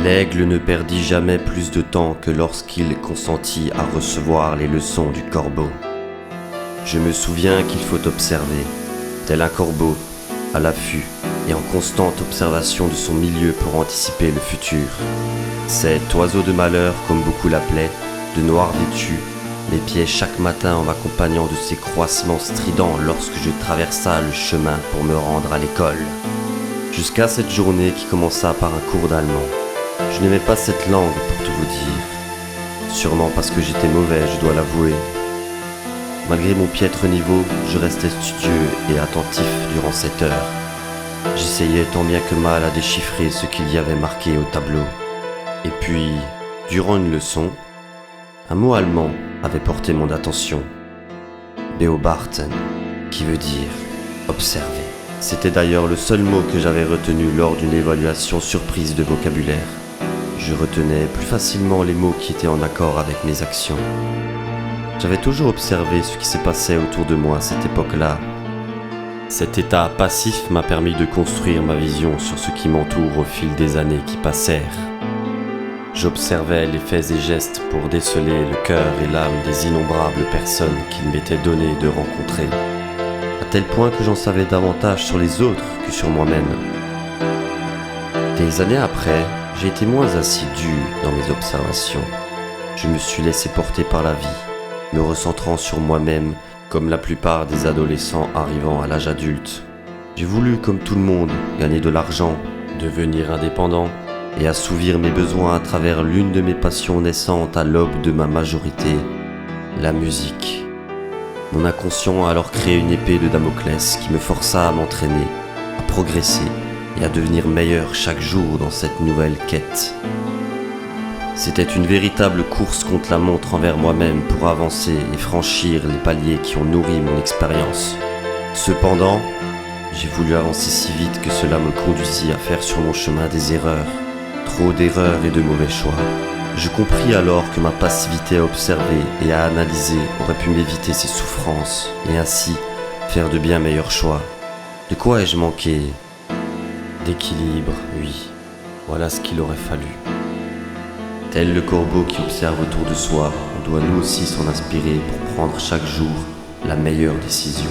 L'aigle ne perdit jamais plus de temps que lorsqu'il consentit à recevoir les leçons du corbeau. Je me souviens qu'il faut observer, tel un corbeau, à l'affût et en constante observation de son milieu pour anticiper le futur. Cet oiseau de malheur, comme beaucoup l'appelaient, de noir vêtu, m'épiait chaque matin en m'accompagnant de ses croissements stridents lorsque je traversais le chemin pour me rendre à l'école. Jusqu'à cette journée qui commença par un cours d'allemand. Je n'aimais pas cette langue pour tout vous dire. Sûrement parce que j'étais mauvais, je dois l'avouer. Malgré mon piètre niveau, je restais studieux et attentif durant 7 heures. J'essayais tant bien que mal à déchiffrer ce qu'il y avait marqué au tableau. Et puis, durant une leçon, un mot allemand avait porté mon attention. Beobachten, qui veut dire observer. C'était d'ailleurs le seul mot que j'avais retenu lors d'une évaluation surprise de vocabulaire. Je retenais plus facilement les mots qui étaient en accord avec mes actions. J'avais toujours observé ce qui se passait autour de moi à cette époque-là. Cet état passif m'a permis de construire ma vision sur ce qui m'entoure au fil des années qui passèrent. J'observais les faits et gestes pour déceler le cœur et l'âme des innombrables personnes qu'il m'était donné de rencontrer, à tel point que j'en savais davantage sur les autres que sur moi-même. Des années après, j'ai été moins assidu dans mes observations. Je me suis laissé porter par la vie, me recentrant sur moi-même comme la plupart des adolescents arrivant à l'âge adulte. J'ai voulu, comme tout le monde, gagner de l'argent, devenir indépendant et assouvir mes besoins à travers l'une de mes passions naissantes à l'aube de ma majorité, la musique. Mon inconscient a alors créé une épée de Damoclès qui me força à m'entraîner, à progresser et à devenir meilleur chaque jour dans cette nouvelle quête. C'était une véritable course contre la montre envers moi-même pour avancer et franchir les paliers qui ont nourri mon expérience. Cependant, j'ai voulu avancer si vite que cela me conduisit à faire sur mon chemin des erreurs. Trop d'erreurs et de mauvais choix. Je compris alors que ma passivité à observer et à analyser aurait pu m'éviter ces souffrances et ainsi faire de bien meilleurs choix. De quoi ai-je manqué ? D'équilibre, oui. Voilà ce qu'il aurait fallu. Tel le corbeau qui observe autour de soi, on doit nous aussi s'en inspirer pour prendre chaque jour la meilleure décision.